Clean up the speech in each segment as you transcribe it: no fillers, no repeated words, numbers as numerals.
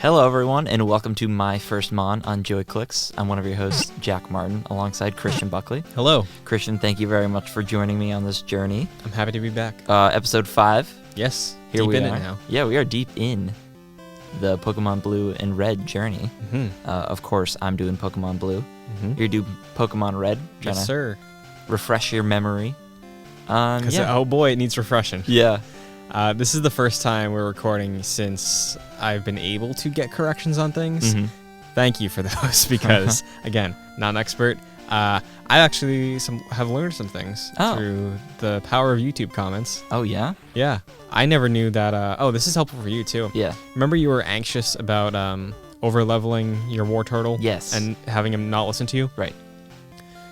Hello, everyone, and welcome to my first Mon on Joy Clicks. I'm one of your hosts, Jack Martin, alongside Christian Buckley. Hello. Christian, thank you very much for joining me on this journey. I'm happy to be back. Episode 5. Yes. Here deep we in are. it now. Yeah, we are deep in the Pokemon Blue and Red journey. Mm-hmm. Of course, I'm doing Pokemon Blue. Mm-hmm. You're doing Pokemon Red. Yes, sir. Refresh your memory. Oh boy, it needs refreshing. Yeah. This is the first time we're recording since I've been able to get corrections on things. Mm-hmm. Thank you for those because, again, not an expert. I actually have learned some things through the power of YouTube comments. Oh, yeah? Yeah. I never knew that. This is helpful for you, too. Yeah. Remember you were anxious about over-leveling your war turtle? Yes. And having him not listen to you? Right.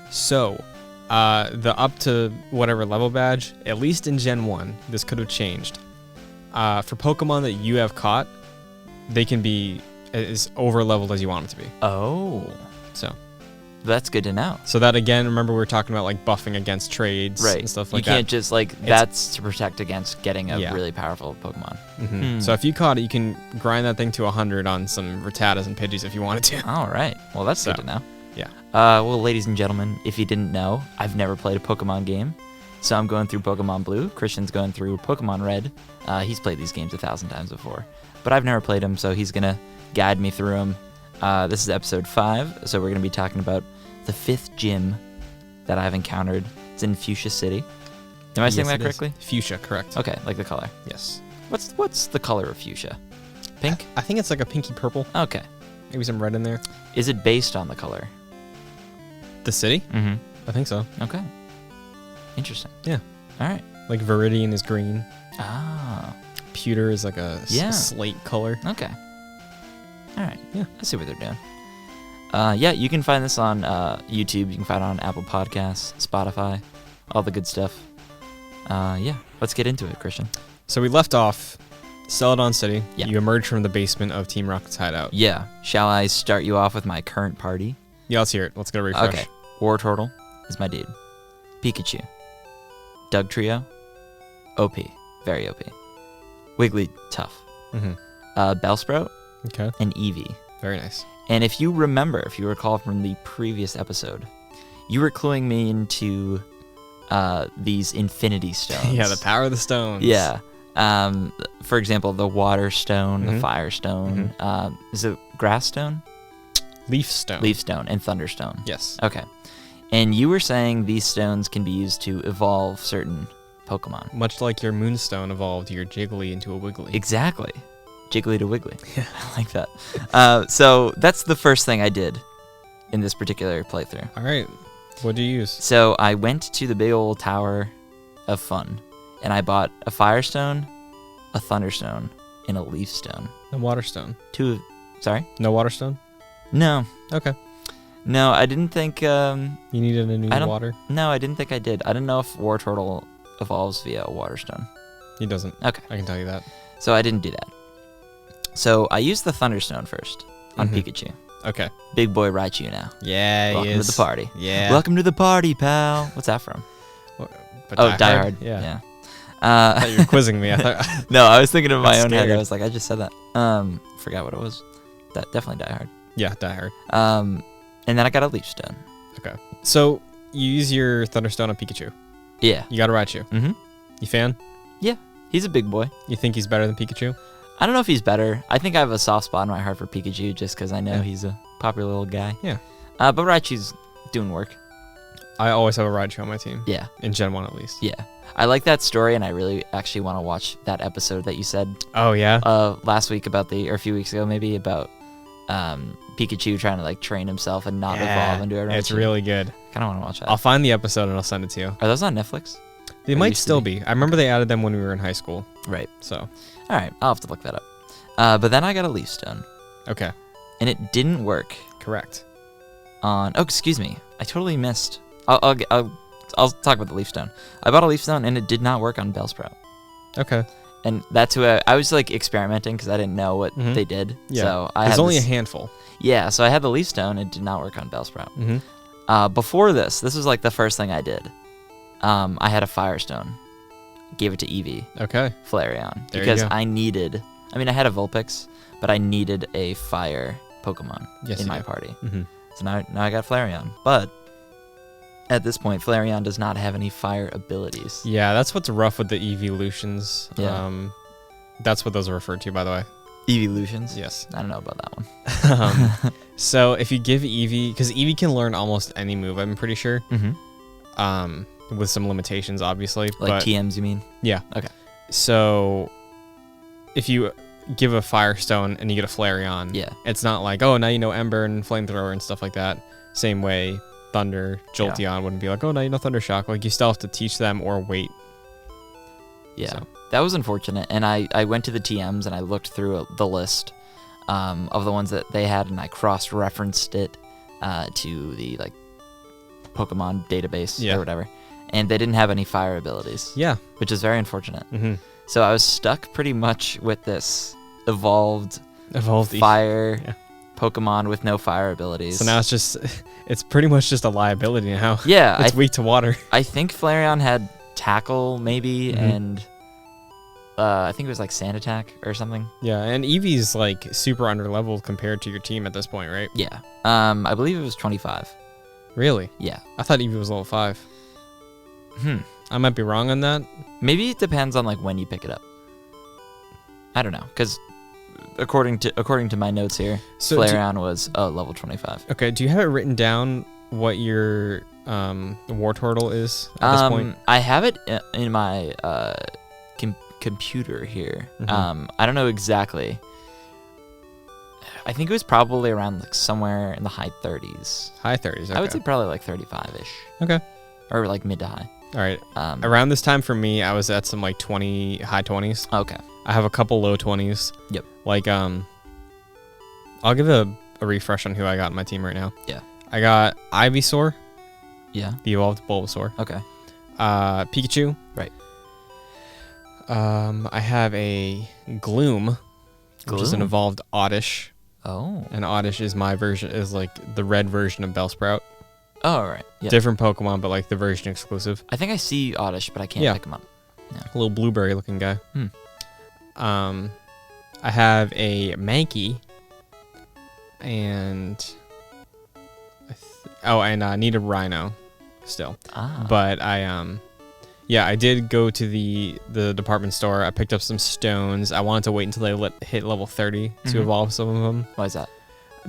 So, the up to whatever level badge, at least in Gen 1, this could have changed. For Pokemon that you have caught, they can be as over-leveled as you want them to be. Oh. So That's good to know. So that, again, remember we were talking about, like, buffing against trades and stuff like that. You can't just, that's to protect against getting a really powerful Pokemon. Mm-hmm. So if you caught it, you can grind that thing to 100 on some Rattatas and Pidgeys if you wanted to. All right. Well, that's good to know. Yeah. Well, ladies and gentlemen, if you didn't know, I've never played a Pokemon game. So I'm going through Pokemon Blue. Christian's going through Pokemon Red. He's played these games 1,000 times before. But I've never played them, so he's going to guide me through them. This is episode 5, so we're going to be talking about the 5th gym that I've encountered. It's in Fuschia City. Am I saying that correctly? Fuchsia, correct. Okay, like the color. Yes. What's the color of Fuchsia? Pink? I think it's like a pinky purple. Okay. Maybe some red in there. Is it based on the color? The city? Mm-hmm. I think so. Okay. Interesting. Yeah. All right. Like Viridian is green. Ah. Pewter is like a slate color. Okay. All right. Yeah. I see what they're doing. You can find this on YouTube. You can find it on Apple Podcasts, Spotify, all the good stuff. Let's get into it, Christian. So we left off Celadon City. Yeah. You emerged from the basement of Team Rocket's hideout. Yeah. Shall I start you off with my current party? Yeah, let's hear it. Let's get a refresh. Okay. Wartortle is my dude. Pikachu. Doug Trio. OP. Very OP. Wiggly, tough. Mm-hmm. Bellsprout. Okay. And Eevee. Very nice. And if you recall from the previous episode, you were cluing me into these infinity stones. Yeah, the power of the stones. Yeah. For example, the water stone, the fire stone. Mm-hmm. Is it grass stone? Leaf stone. Leaf stone and thunderstone. Yes. Okay. And you were saying these stones can be used to evolve certain Pokemon. Much like your Moonstone evolved your Jiggly into a Wiggly. Exactly. Jiggly to Wiggly. Yeah. I like that. So that's the first thing I did in this particular playthrough. All right. What do you use? So I went to the big old tower of fun, and I bought a Firestone, a Thunderstone, and a Leaf Stone. No Waterstone. Sorry? No Waterstone? No. Okay. No, I didn't think... you needed a new water? No, I didn't think I did. I didn't know if Wartortle evolves via a Waterstone. He doesn't. Okay. I can tell you that. So I didn't do that. So I used the Thunderstone first on Pikachu. Okay. Big boy Raichu now. Yeah, Welcome he is. to the party. Yeah. Welcome to the party, pal. What's that from? Die Hard. Yeah. I thought you were quizzing me. No, I was thinking of my own head. scared. I was like, I just said that. Forgot what it was. That definitely Die Hard. Yeah, Die Hard. And then I got a Leaf Stone. Okay. So you use your Thunderstone on Pikachu. Yeah. You got a Raichu. Mm-hmm. You fan? Yeah. He's a big boy. You think he's better than Pikachu? I don't know if he's better. I think I have a soft spot in my heart for Pikachu just because I know he's a popular little guy. Yeah. But Raichu's doing work. I always have a Raichu on my team. Yeah. In Gen 1 at least. Yeah. I like that story, and I really actually want to watch that episode that you said. Oh, yeah? Last week or a few weeks ago maybe, about Pikachu trying to train himself and not evolve into a Raichu. It's really good. Kind of want to watch that. I'll find the episode and I'll send it to you. Are those on Netflix? They might still be. I remember they added them when we were in high school. Right. So. All right. I'll have to look that up. But then I got a Leaf Stone. Okay. And it didn't work. Correct. Oh, excuse me. I totally missed. I'll talk about the Leaf Stone. I bought a Leaf Stone and it did not work on Bellsprout. Okay. And that's who I was experimenting because I didn't know what they did. Yeah. So there's only a handful. Yeah. So I had the Leaf Stone. It did not work on Bellsprout. Mm-hmm. Before this was the first thing I did. I had a Firestone. Gave it to Eevee. Okay. Flareon. There because you go. I needed I mean, I had a Vulpix, but I needed a fire Pokemon in my party. Mm-hmm. So now I got Flareon. But at this point, Flareon does not have any fire abilities. Yeah, that's what's rough with the Eeveelutions. Yeah. That's what those are referred to, by the way. Eeveelutions? Yes. I don't know about that one. So if you give Eevee, because Eevee can learn almost any move, I'm pretty sure. Mm-hmm. With some limitations, obviously. Like TMs, you mean? Yeah. Okay. So if you give a Firestone and you get a Flareon, yeah, it's not like, oh, now you know Ember and Flamethrower and stuff like that. Same way Thunder, Jolteon wouldn't be like, oh, now you know Thunder Shock. Like, you still have to teach them or wait. Yeah. So. That was unfortunate. And I went to the TMs and I looked through the list of the ones that they had, and I cross-referenced it to the like Pokemon database or whatever. And they didn't have any fire abilities. Yeah. Which is very unfortunate. Mm-hmm. So I was stuck pretty much with this evolved fire Pokemon with no fire abilities. So now it's pretty much just a liability now. Yeah. It's weak to water. I think Flareon had Tackle maybe, and I think it was like Sand Attack or something. Yeah, and Eevee's like super underleveled compared to your team at this point, right? Yeah. I believe it was 25. Really? Yeah. I thought Eevee was level 5. I might be wrong on that. Maybe it depends on like when you pick it up. I don't know, because according to my notes here, so Flareon was level 25. Okay, do you have it written down what your War Turtle is at this point? I have it in my computer here. I don't know exactly. I think it was probably around like somewhere in the high 30s. High 30s, okay. I would say probably like 35-ish. Okay. Or like mid to high. All right. Around this time for me, I was at some like high 20s. Okay. I have a couple low 20s. Yep. Like, I'll give a refresh on who I got in my team right now. Yeah. I got Ivysaur. Yeah. The evolved Bulbasaur. Okay. Pikachu. Right. I have a Gloom, which is an evolved Oddish. Oh. And Oddish is my version, is like the red version of Bellsprout. Oh, all right. Yep. Different Pokemon, but like the version exclusive. I think I see Oddish, but I can't pick him up. Yeah. A little blueberry looking guy. I have a Mankey. And I need a Rhino still. But I did go to the department store. I picked up some stones. I wanted to wait until they hit level 30 to evolve some of them. Why is that?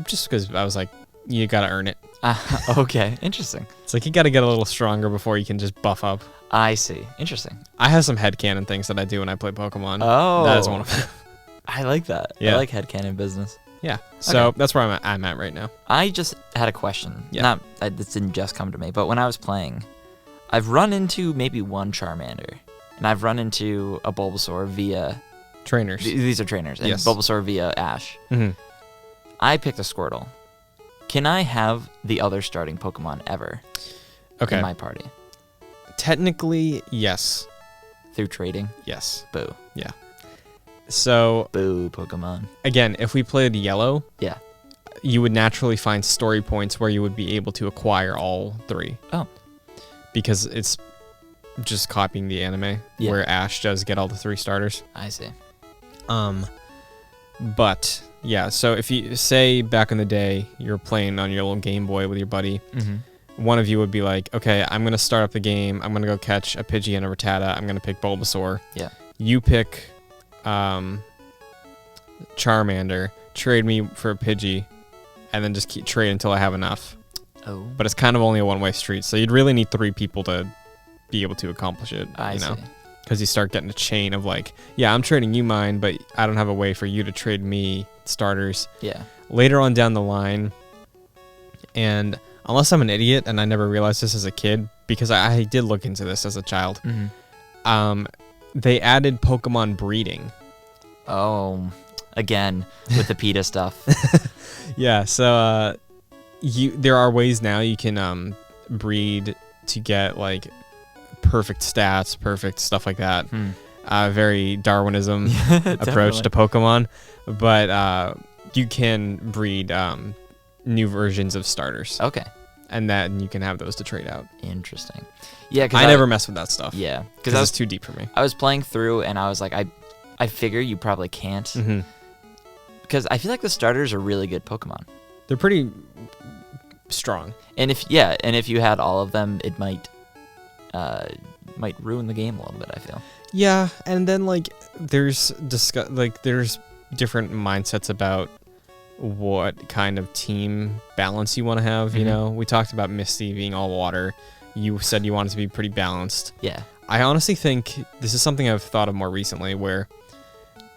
Just because I was like, you gotta earn it. Okay, interesting. It's like you gotta get a little stronger before you can just buff up. I see. Interesting. I have some headcanon things that I do when I play Pokemon. Oh. That is one of them. I like that. Yeah. I like headcanon business. Yeah. So that's where I'm at right now. I just had a question. Yeah. This didn't just come to me, but when I was playing, I've run into maybe one Charmander, and I've run into a Bulbasaur via trainers. These are trainers, and yes. Bulbasaur via Ash. I picked a Squirtle. Can I have the other starting Pokemon ever in my party? Technically, yes. Through trading? Yes. Boo. Yeah. So, boo, Pokemon. Again, if we played Yellow, you would naturally find story points where you would be able to acquire all 3. Oh. Because it's just copying the anime where Ash does get all the 3 starters. I see. But yeah, so if you say back in the day you're playing on your little Game Boy with your buddy, one of you would be like, okay, I'm gonna start up the game. I'm gonna go catch a Pidgey and a Rattata. I'm gonna pick Bulbasaur. Yeah. You pick Charmander. Trade me for a Pidgey, and then just keep trade until I have enough. Oh. But it's kind of only a one-way street, so you'd really need 3 people to be able to accomplish it. I see. Because you start getting a chain of like, yeah, I'm trading you mine, but I don't have a way for you to trade me starters. Yeah. Later on down the line, and unless I'm an idiot and I never realized this as a kid, because I did look into this as a child, they added Pokemon breeding. Oh, again, with the PETA stuff. Yeah, so there are ways now you can breed to get like perfect stats, perfect stuff like that. Very Darwinism approach to Pokemon, but you can breed new versions of starters. Okay. And then you can have those to trade out. Interesting. Yeah, because I never mess with that stuff. Yeah, because it's too deep for me. I was playing through and I was like, I I figure you probably can't. Mm-hmm. Because I feel like the starters are really good Pokemon. They're pretty strong. And if you had all of them, it might ruin the game a little bit, I feel. Yeah, and then like there's different mindsets about what kind of team balance you want to have, you know? We talked about Misty being all water. You said you wanted to be pretty balanced. Yeah. I honestly think this is something I've thought of more recently, where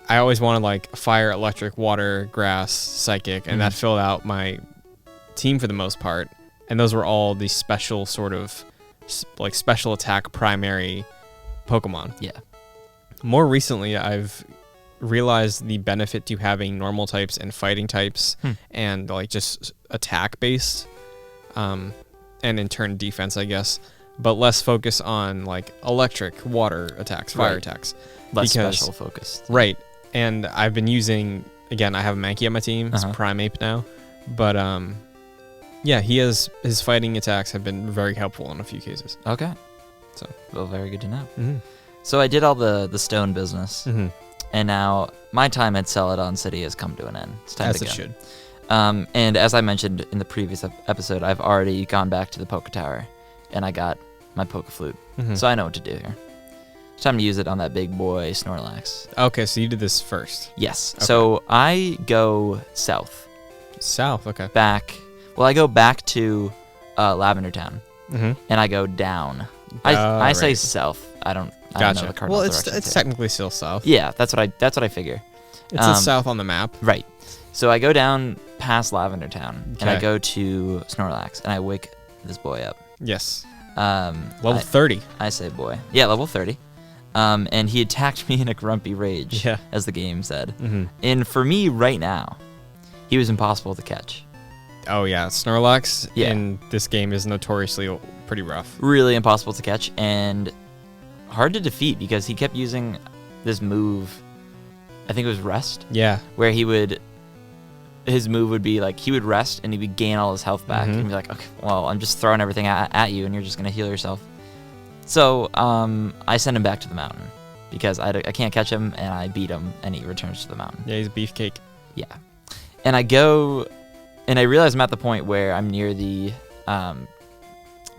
I always wanted like fire, electric, water, grass, psychic, and that filled out my team for the most part. And those were all the special sort of like special attack primary Pokemon. Yeah. More recently, I've realized the benefit to having normal types and fighting types and like just attack based and in turn defense, I guess, but less focus on like electric, water attacks, fire attacks. Less special focused. Right. And I've been using, again, I have a Mankey on my team. It's Primeape now. But yeah, his fighting attacks have been very helpful in a few cases. Okay. So, well, very good to know. Mm-hmm. So I did all the stone business. Mm-hmm. And now my time at Celadon City has come to an end. It's time As to it go. should. And as I mentioned in the previous episode, I've already gone back to the Poke Tower, and I got my Poke Flute. Mm-hmm. So I know what to do here. It's time to use it on that big boy Snorlax. Okay, so you did this first. Yes. Okay. So I go south. South, okay. I go back to Lavender Town, Mm-hmm. and I go down. I say right. south. I don't know Gotcha. the cardinal Well, directions it's here. technically still south. Yeah, that's what I figure. It's the south on the map. Right. So I go down past Lavender Town, and I Okay. go to Snorlax, and I wake this boy up. Yes. Level Level 30. I say boy. Yeah, level 30. And he attacked me in a grumpy rage, Yeah. as the game said. Mm-hmm. And for me right now, he was impossible to catch. Oh, yeah. Snorlax Yeah. in this game is notoriously pretty rough. Really impossible to catch and hard to defeat because he kept using this move, I think it was Rest, Yeah. where his move would be like he would rest and he would gain all his health back and be like, okay, well, I'm just throwing everything at you and you're just going to heal yourself. So I send him back to the mountain because I can't catch him, and I beat him and he returns to the mountain. Yeah, he's a beefcake. Yeah. And I go, and I realize I'm at the point where I'm near the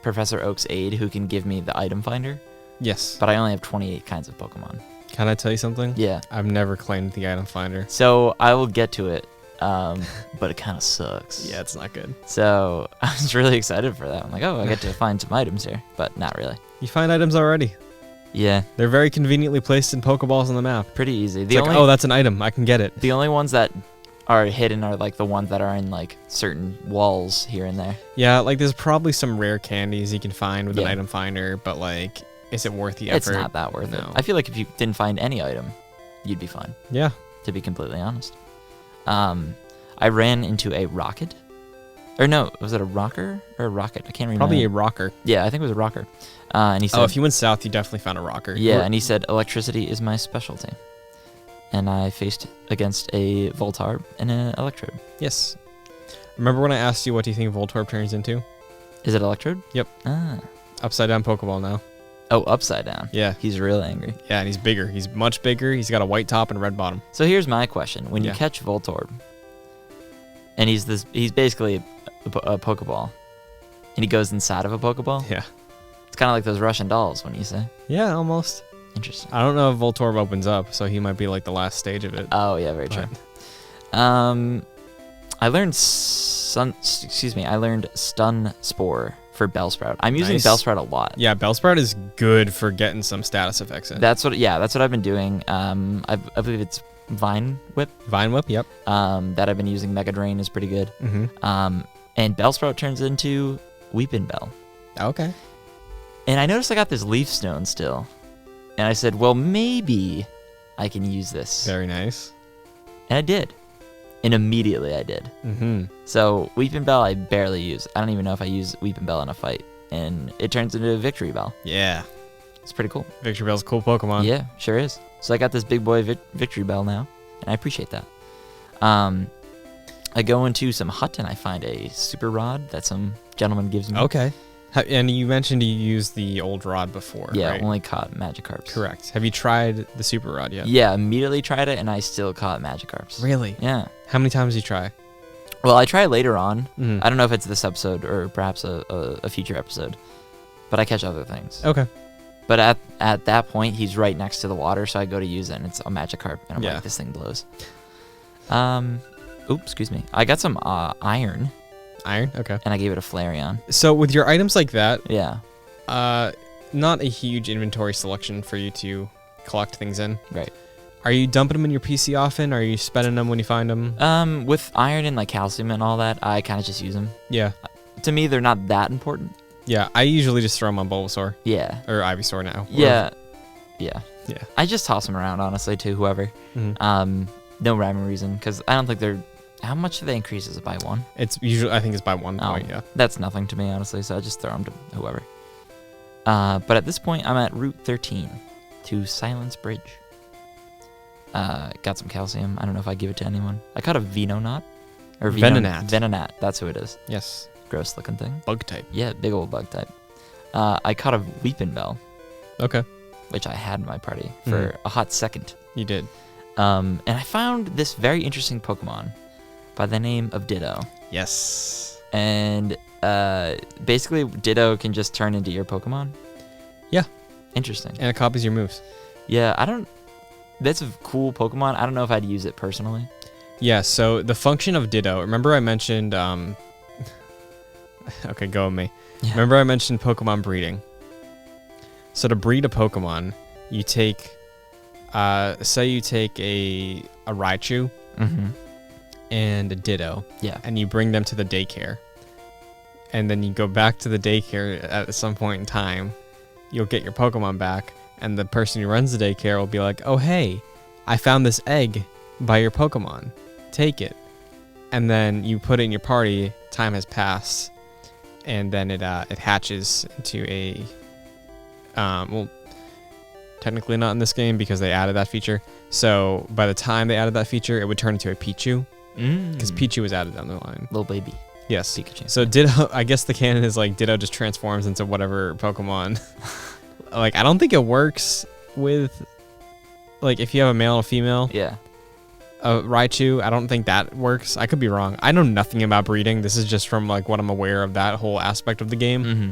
Professor Oak's aide who can give me the item finder, Yes. but I only have 28 kinds of Pokemon. Can I tell you something? Yeah. I've never claimed the item finder. So I will get to it, but it kind of sucks. Yeah, it's not good. So I was really excited for that. I'm like, oh, I get to find some items here, but not really. You find items already. Yeah, They're very conveniently placed in Pokeballs on the map. pretty easy. It's like, oh, that's an item. I can get it. The only ones that are hidden are like the ones that are in like certain walls here and there. Yeah, like there's probably some rare candies you can find with an Yeah. item finder, but like, is it worth the effort? It's not that worth it. No. I feel like if you didn't find any item, you'd be fine, Yeah. to be completely honest. I ran into a rocket. Or no, was it a rocker or a rocket? I can't remember. Probably a rocker. Yeah, I think it was a rocker. And he said, Oh, if you went south, you definitely found a rocker. yeah, and he said, electricity is my specialty. And I faced against a Voltorb and an Electrode. Yes. Remember when I asked you what do you think Voltorb turns into? Is it Electrode? Yep. Ah. Upside down Pokeball now. Oh, upside down. Yeah. He's real angry. Yeah, and he's bigger. He's much bigger. He's got a white top and a red bottom. So here's my question. When you Yeah. catch Voltorb, and he's basically a Pokeball, and he goes inside of a Pokeball, Yeah. it's kind of like those Russian dolls when you say. Yeah, almost. Interesting. I don't know if Voltorb opens up, so he might be like the last stage of it. Oh, yeah, very true. I learned I learned Stun Spore for Bellsprout. I'm using Nice. Bellsprout a lot. Yeah, Bellsprout is good for getting some status effects in. That's what I've been doing. I believe it's Vine Whip. Vine Whip, yep. That I've been using. Mega Drain is pretty good. Mm-hmm. And Bellsprout turns into Weepin' Bell. Okay. And I noticed I got this Leaf Stone still. And I said, well, maybe I can use this. Very nice. And I did. And immediately I did. Mm-hmm. So Weepin' Bell I barely use. I don't even know if I use Weepin' Bell in a fight. And it turns into a Victory Bell. Yeah. It's pretty cool. Victory Bell's a cool Pokemon. Yeah, sure is. So I got this big boy Victory Bell now. And I appreciate that. I go into some hut and I find a Super Rod that some gentleman gives me. Okay. And you mentioned you used the old rod before, Yeah, right? only caught Magikarps. Correct. Have you tried the super rod yet? Yeah, immediately tried it, and I still caught Magikarps. Really? Yeah. How many times did you try? Well, I try later on. Mhm. I don't know if it's this episode or perhaps a future episode, but I catch other things. Okay. But at that point, he's right next to the water, so I go to use it, and it's a Magikarp, and I'm Yeah. like, this thing blows. Oops, excuse me. I got some iron, Iron? Okay. and I gave it a Flareon. So with your items like that, Yeah, not a huge inventory selection for you to collect things in. right. Are you dumping them in your PC often? Are you spending them when you find them? With iron and like calcium and all that, I kind of just use them. Yeah. To me, they're not that important. Yeah, I usually just throw them on Bulbasaur. Yeah. Or Ivysaur now. Yeah. Yeah. Yeah. I just toss them around, honestly, to whoever. Mhm. No rhyme or reason, because I don't think they're... How much do they increase? Is it by 1? It's usually, I think it's by 1 point, yeah. That's nothing to me, honestly, so I just throw them to whoever. But at this point, I'm at Route 13 to Silence Bridge. Got some calcium. I don't know if I give it to anyone. I caught a Venonat. Or Venonat. Venonat, that's who it is. Yes. Gross looking thing. Bug type. Yeah, big old bug type. I caught a Weepinbell, Okay. which I had in my party for a hot second. You did. And I found this very interesting Pokemon by the name of Ditto. Yes. And basically, Ditto can just turn into your Pokemon. Yeah. Interesting. And it copies your moves. Yeah, I don't... That's a cool Pokemon. I don't know if I'd use it personally. Yeah, so the function of Ditto, remember I mentioned, okay, go with me. Yeah. Remember I mentioned Pokemon breeding. So to breed a Pokemon, you take, say you take a Raichu Mm-hmm. and a Ditto, Yeah. and you bring them to the daycare. And then you go back to the daycare at some point in time, you'll get your Pokemon back, and the person who runs the daycare will be like, oh hey, I found this egg by your Pokemon. Take it. And then you put it in your party, time has passed, and then it hatches into a, well, technically not in this game because they added that feature. So by the time they added that feature, it would turn into a Pichu, because Pichu was added down the line. Little baby. Yes. Pikachu. So Ditto, I guess the canon is like Ditto just transforms into whatever Pokemon. Like, I don't think it works with, like, if you have a male and a female. Yeah. Raichu, I don't think that works. I could be wrong. I know nothing about breeding. This is just from, like, what I'm aware of that whole aspect of the game. Mm-hmm.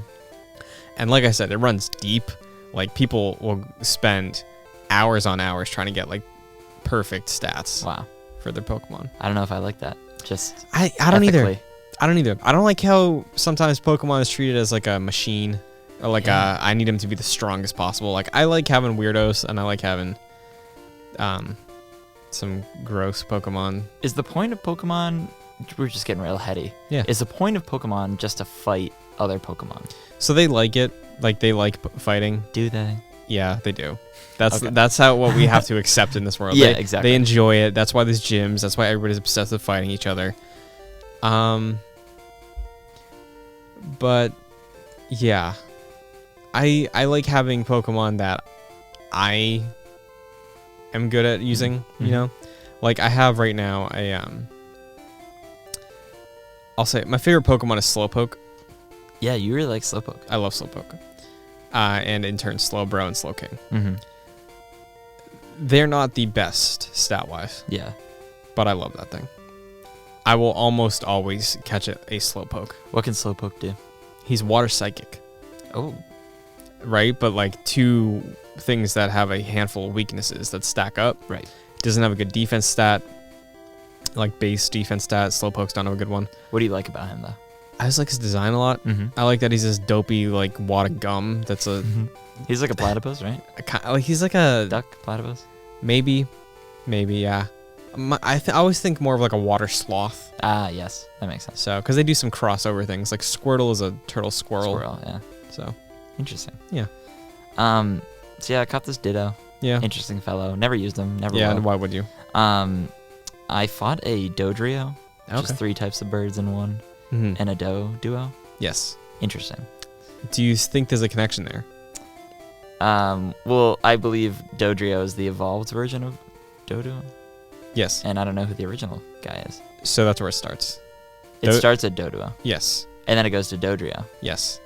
And like I said, it runs deep. Like, people will spend hours on hours trying to get, like, perfect stats Wow. for their Pokemon. I don't know if I like that. Just I don't either. ethically. I don't either. I don't like how sometimes Pokemon is treated as like a machine, or like I need him to be the strongest possible. Like, I like having weirdos, and I like having some gross Pokemon. Is the point of Pokemon... We're just getting real heady. Yeah. Is the point of Pokemon just to fight other Pokemon? So they like it. Like, they like fighting. Do they? Yeah, they do. That's Okay. that's how what we have to accept in this world. Yeah, They- exactly. They enjoy it. That's why there's gyms. That's why everybody's obsessed with fighting each other. But yeah, I like having Pokemon that I am good at using. You Mhm. know, like I have right now I'll say my favorite Pokemon is Slowpoke. Yeah, you really like Slowpoke. I love Slowpoke. And in turn, Slowbro and Slowking. Mm-hmm. They're not the best stat-wise, Yeah. but I love that thing. I will almost always catch a Slowpoke. What can Slowpoke do? He's Water Psychic, Oh. right? But like two things that have a handful of weaknesses that stack up. Right. Doesn't have a good defense stat, like base defense stat. Slowpoke's don't have a good one. What do you like about him, though? I just like his design a lot. Mm-hmm. I like that he's this dopey like wad of gum. That's a He's like a platypus, right? like he's like a Duck platypus? maybe yeah. I always think more of like a water sloth. Ah, yes. That makes sense. So, because they do some crossover things, like Squirtle is a turtle squirrel. Squirrel, yeah. So, Interesting. Yeah. So yeah, I caught this Ditto. yeah. Interesting fellow. Never used him. Never Yeah, will. and why would you? I fought a Dodrio. Just 3 types of birds in one. Mm-hmm. And a duo. Yes. Interesting. Do you think there's a connection there? Well, I believe Dodrio is the evolved version of Dodo. Yes. And I don't know who the original guy is. So that's where it starts. It starts at Doduo. Yes. And then it goes to Dodrio. Yes.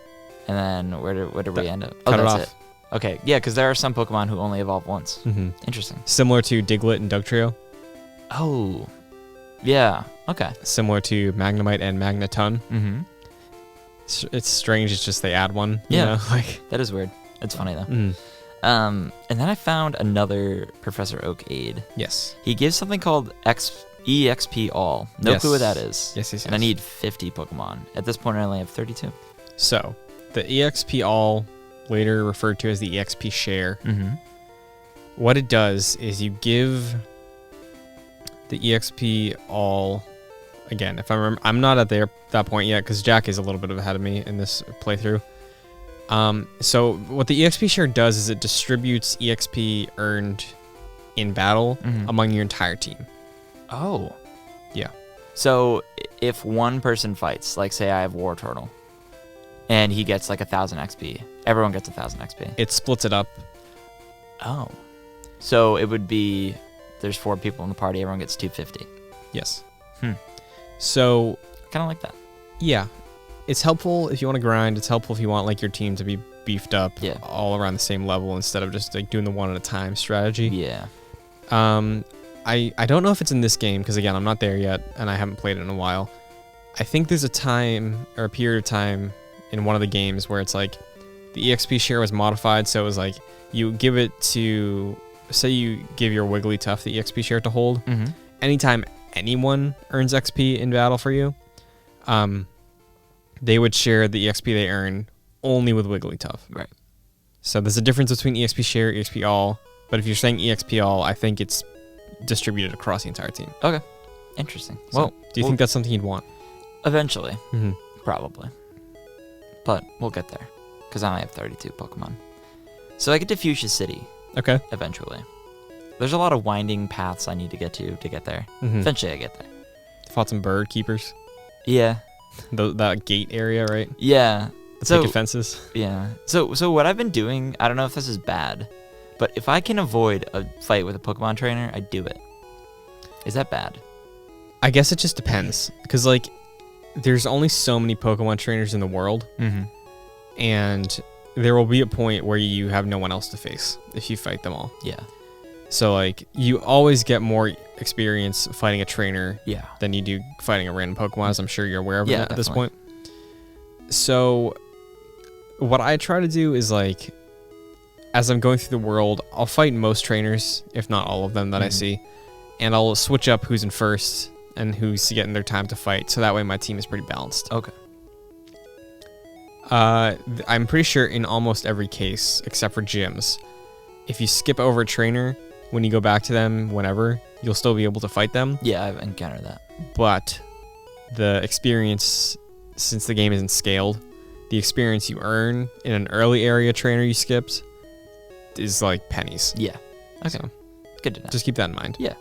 And then where did we end up? Oh, cut it that's off. it. Okay, yeah, because there are some Pokemon who only evolve once. Mm-hmm. Interesting. Similar to Diglett and Dugtrio. Oh, yeah. Okay. Similar to Magnemite and Magneton. Mm-hmm. It's strange. It's just they add one. You Yeah. know? Like. That is weird. It's funny though. Mm. And then I found another Professor Oak aid. Yes. He gives something called EXP All. No Yes. clue what that is. Yes. And I need 50 Pokemon. At this point, I only have 32. So, the EXP All, later referred to as the EXP Share, Mm-hmm. what it does is you give the EXP All. Again, if I remember, I'm not at that point yet because Jack is a little bit ahead of me in this playthrough. So what the EXP Share does is it distributes EXP earned in battle among your entire team. Oh. Yeah. So if one person fights, like say I have War Turtle, and he gets like 1,000 XP, everyone gets 1,000 XP. It splits it up. Oh. So it would be, there's 4 people in the party, everyone gets 250. Yes. Hmm. So, Kind of like that. yeah. It's helpful if you want to grind. It's helpful if you want like your team to be beefed up all around the same level instead of just like doing the one at a time strategy. Yeah. I don't know if it's in this game because again I'm not there yet and I haven't played it in a while. I think there's a time or a period of time in one of the games where it's like the EXP share was modified, so it was like you give it to, say you give your Wigglytuff the EXP share to hold. Mm-hmm. Anytime anyone earns XP in battle for you, they would share the EXP they earn only with Wigglytuff. Right. So there's a difference between EXP share, EXP all, but if you're saying EXP all, I think it's distributed across the entire team. Okay. Interesting. So, Well, do you think that's something you'd want? Eventually. Mm-hmm. Probably. But we'll get there. Because I only have 32 Pokemon. So I get to Fuschia City Okay. eventually. There's a lot of winding paths I need to get there. Mm-hmm. Eventually I get there. Fought some bird keepers. Yeah. That gate area, right? Yeah. The So picket fences. yeah. So what I've been doing, I don't know if this is bad, but if I can avoid a fight with a Pokemon trainer, I do it. Is that bad? I guess it just depends. Because, like, there's only so many Pokemon trainers in the world. Mm-hmm. And there will be a point where you have no one else to face if you fight them all. Yeah. So, like, you always get more experience fighting a trainer Yeah. than you do fighting a random Pokemon, as I'm sure you're aware of Yeah, at this definitely. point. So, what I try to do is, like, as I'm going through the world, I'll fight most trainers, if not all of them that I see, and I'll switch up who's in first and who's getting their time to fight, so that way my team is pretty balanced. Okay. I'm pretty sure in almost every case, except for gyms, if you skip over a trainer, when you go back to them whenever, you'll still be able to fight them. Yeah, I've encountered that. But the experience, since the game isn't scaled, the experience you earn in an early area trainer you skipped is like pennies. Yeah. Okay. So Good to know. just keep that in mind. Yeah.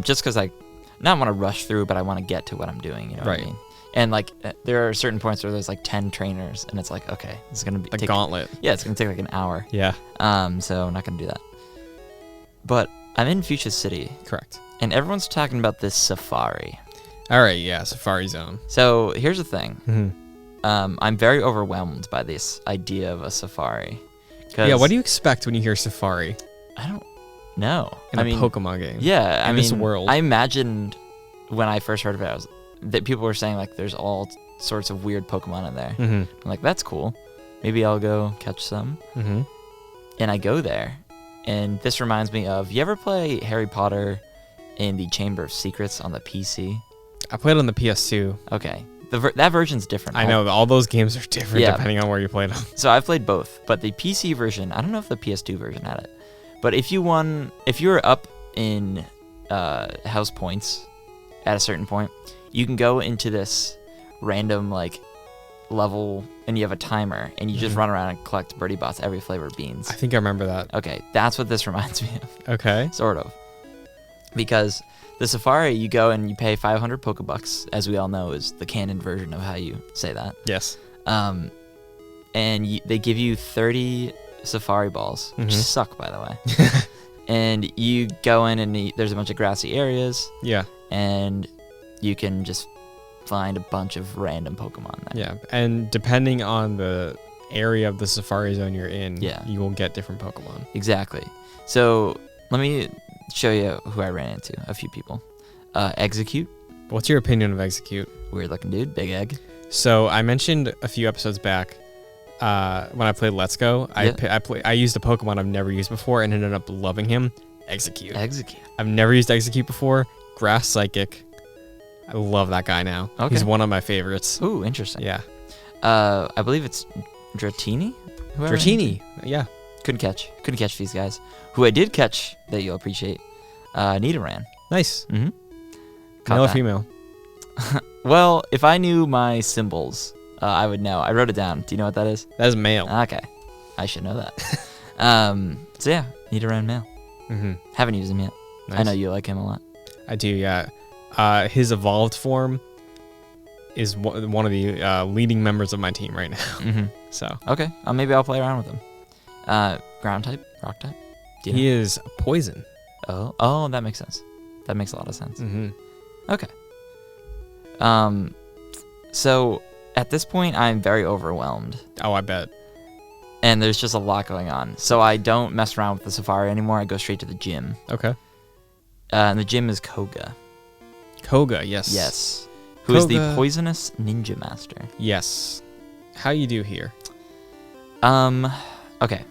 Just because I not want to rush through, but I want to get to what I'm doing. You know what I Right. mean? And like, there are certain points where there's like 10 trainers, and it's like, okay, it's gonna be The gauntlet. Yeah, it's gonna take like an hour. Yeah, So I'm not gonna do that. But I'm in Fuschia City, correct. and everyone's talking about this safari. All right, yeah, Safari Zone. So here's the thing. Mm-hmm. I'm very overwhelmed by this idea of a safari. Yeah, what do you expect when you hear Safari I don't know. in a Pokemon game? Yeah, in this world. I imagined when I first heard of it, that people were saying like there's all sorts of weird Pokemon in there. Mm-hmm. I'm like, that's cool. Maybe I'll go catch some. Mm-hmm. And I go there, and this reminds me of, you ever play Harry Potter in the Chamber of Secrets on the PC? I played on the PS2. Okay, that version's different. I know all those games are different Yeah. depending on where you played them. So I've played both, but the PC version, I don't know if the PS2 version had it. But if you were up in house points at a certain point, you can go into this random like level, and you have a timer, and you just run around and collect birdie bots, every flavor of beans. I think I remember that. Okay, that's what this reminds me of, Okay. sort of. Because the safari, you go and you pay 500 Pokebucks, as we all know is the canon version of how you say that. Yes. And they give you 30 safari balls, which suck, by the way. And you go in, and there's a bunch of grassy areas, Yeah. and you can just find a bunch of random Pokemon there. Yeah, and depending on the area of the Safari Zone you're in, Yeah. you will get different Pokemon. Exactly. So let me show you who I ran into. A few people. Execute. What's your opinion of Execute? Weird looking dude. Big egg. So I mentioned a few episodes back when I played Let's Go, I used a Pokemon I've never used before and ended up loving him. Execute. I've never used Execute before. Grass Psychic. I love that guy now. Okay. He's one of my favorites. Ooh, interesting. Yeah. I believe it's Dratini. Dratini. Yeah. Couldn't catch these guys. Who I did catch that you'll appreciate. Nidoran. Nice. Mm-hmm. Male or female? Well, if I knew my symbols, I would know. I wrote it down. Do you know what that is? That is male. Okay. I should know that. So yeah, Nidoran male. Mm-hmm. Haven't used him yet. Nice. I know you like him a lot. I do, yeah. His evolved form is one of the leading members of my team right now. Mm-hmm. So okay, maybe I'll play around with him. Ground type, rock type. He is poison. Oh, that makes sense. That makes a lot of sense. Mm-hmm. Okay. So at this point, I'm very overwhelmed, Oh, I bet. and there's just a lot going on. So I don't mess around with the Safari anymore. I go straight to the gym. Okay. And the gym is Koga. Koga, yes. Yes. Who is the Koga. poisonous ninja master. Yes. How you do here? Okay.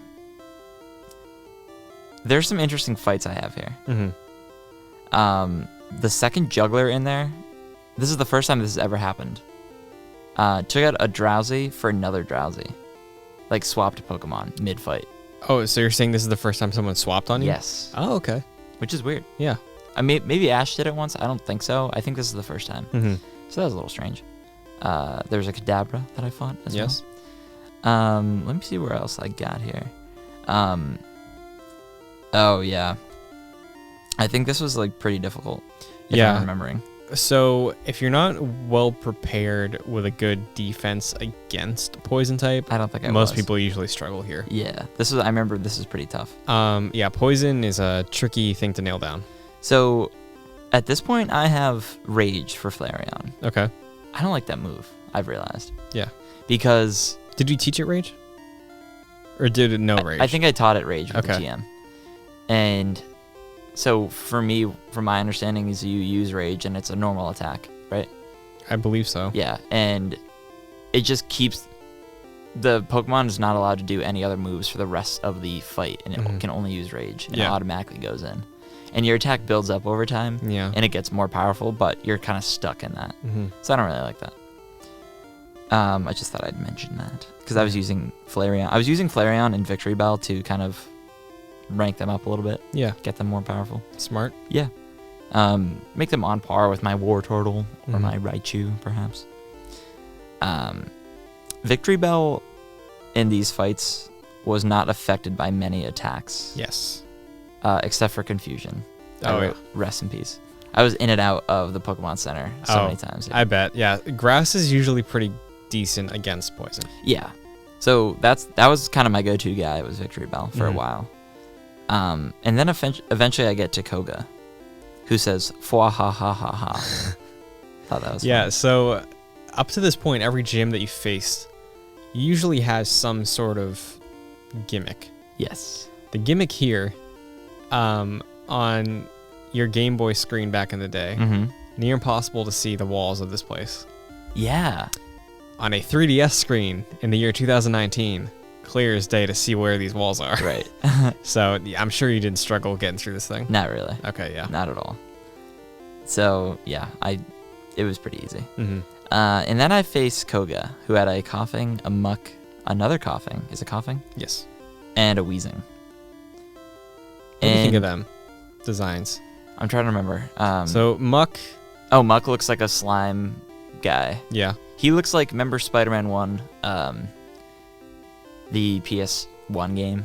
There's some interesting fights I have here. Mm-hmm. The second juggler in there, this is the first time this has ever happened. Took out a Drowsy for another Drowsy. Like swapped Pokemon mid-fight. Oh, so you're saying this is the first time someone swapped on you? Yes. Oh, okay. Which is weird. Yeah. Maybe Ash did it once. I don't think so. I think this is the first time. Mm-hmm. So that was a little strange. There's a Kadabra that I fought as Yes. well. Let me see where else I got here. Oh, yeah. I think this was like pretty difficult. If Yeah. I'm remembering. So if you're not well prepared with a good defense against poison type, I don't think most people usually struggle here. Yeah. I remember this is pretty tough. Yeah, poison is a tricky thing to nail down. So at this point, I have Rage for Flareon. Okay. I don't like that move, I've realized. Yeah. Because Did you teach it Rage? Or did it know Rage? I think I taught it Rage with Okay. the GM. And so for me, from my understanding, is you use Rage and it's a normal attack, right? I believe so. Yeah, and it just keeps... The Pokemon is not allowed to do any other moves for the rest of the fight, and it Mhm. can only use Rage, and Yeah. it automatically goes in. And your attack builds up over time, Yeah. and it gets more powerful, but you're kind of stuck in that. Mm-hmm. So I don't really like that. I just thought I'd mention that, because I was using Flareon. I was using Flareon and Victory Bell to kind of rank them up a little bit, Yeah. get them more powerful. Smart. Yeah. Make them on par with my Wartortle or Mhm. my Raichu, perhaps. Victory Bell in these fights was not affected by many attacks, Yes. except for Confusion. Oh, I wrote, rest in peace. I was in and out of the Pokemon Center so many times. I bet. Yeah. Grass is usually pretty decent against poison. Yeah. So that was kind of my go-to guy, was Victory Bell for a Mhm. while. And then eventually I get to Koga, who says, "Fwa ha ha ha ha." Thought that was Yeah. fun. So up to this point, every gym that you faced usually has some sort of gimmick. Yes. The gimmick here, on your Game Boy screen back in the day, Mm-hmm. near impossible to see the walls of this place. Yeah. On a 3DS screen in the year 2019, clear as day to see where these walls are. Right. So yeah, I'm sure you didn't struggle getting through this thing. Not really. Okay, yeah. Not at all. So yeah, it was pretty easy. Mm-hmm. And then I faced Koga, who had a coughing, a muck, another coughing. Is it coughing? Yes. And a wheezing. What do you think of And them designs? I'm trying to remember. So Muck, Muck looks like a slime guy. yeah. He looks like, remember Spider-Man 1, the PS1 game?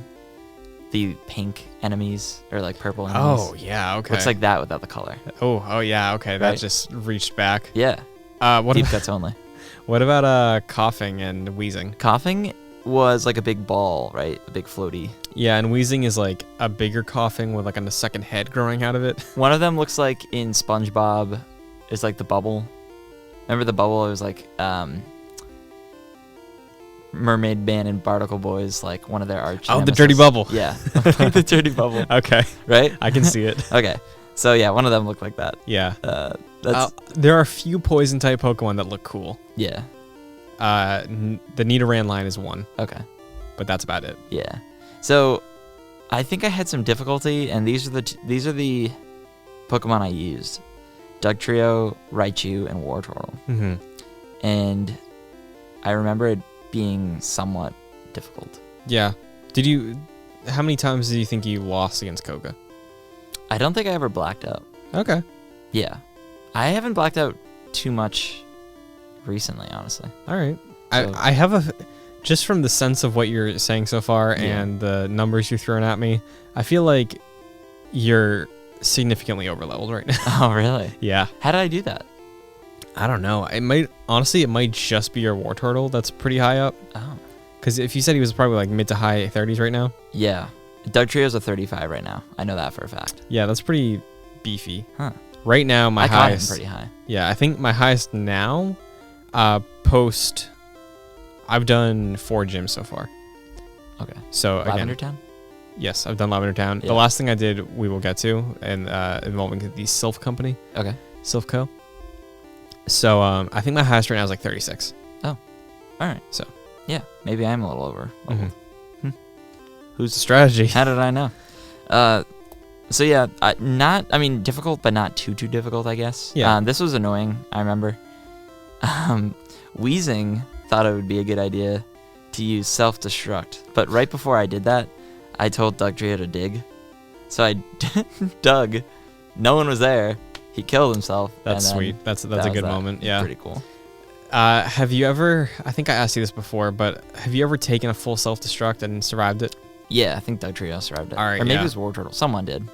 The pink enemies, or like purple enemies? Oh yeah, okay. Looks like that without the color. Oh yeah, okay. That Right? just reached back. Yeah, What deep about, cuts only. what about coughing and wheezing? Coughing was like a big ball, right? A big floaty. Yeah, and wheezing is like a bigger coughing with like a second head growing out of it. One of them looks like in SpongeBob, is like the bubble. Remember the bubble? It was like Mermaid Man and Barnacle Boys, like one of their arch. Oh, the nemesis. dirty bubble. Yeah, the dirty bubble. Okay, Right? I can see it. Okay, so yeah, one of them looked like that. Yeah. That's There are a few poison type Pokemon that look cool. yeah. The Nidoran line is one, Okay. but that's about it. Yeah. So, I think I had some difficulty, and these are the Pokemon I used: Dugtrio, Raichu, and Wartortle. Mm-hmm. And I remember it being somewhat difficult. Yeah. How many times do you think you lost against Koga? I don't think I ever blacked out. Okay. Yeah, I haven't blacked out too much recently, honestly. All right. So- I have just from the sense of what you're saying so far Yeah. and the numbers you're throwing at me, I feel like you're significantly overleveled right now. Oh, really? Yeah. How did I do that? I don't know. It might just be your Wartortle that's pretty high up. Oh. Because if you said he was probably like mid to high 30s right now. Yeah. Dugtrio's a 35 right now. I know that for a fact. Yeah, that's pretty beefy. Huh. Right now, my I caught him highest. pretty high. Yeah, I think my highest now, I've done 4 gyms so far. Okay. So again, Lavender Town? yes, I've done Lavender Town. Yeah. The last thing I did, we will get to, and involving the Sylph Company, Okay. Sylph Co. So I think my highest right now is like 36. All right. So. Yeah, maybe I'm a little over. Mhm. Who's Strategy. How did I know? So yeah, difficult, but not too difficult, I guess. Yeah. This was annoying. I remember. Wheezing thought it would be a good idea to use self-destruct, but right before I did that, I told Dugtrio to dig. So I dug. No one was there. He killed himself. That's and then sweet. That's that a was good that. moment. Yeah. Pretty cool. Have you ever? I think I asked you this before, but have you ever taken a full self-destruct and survived it? Yeah, I think Dugtrio survived it. All right, or maybe yeah. it was Wartortle. Someone did.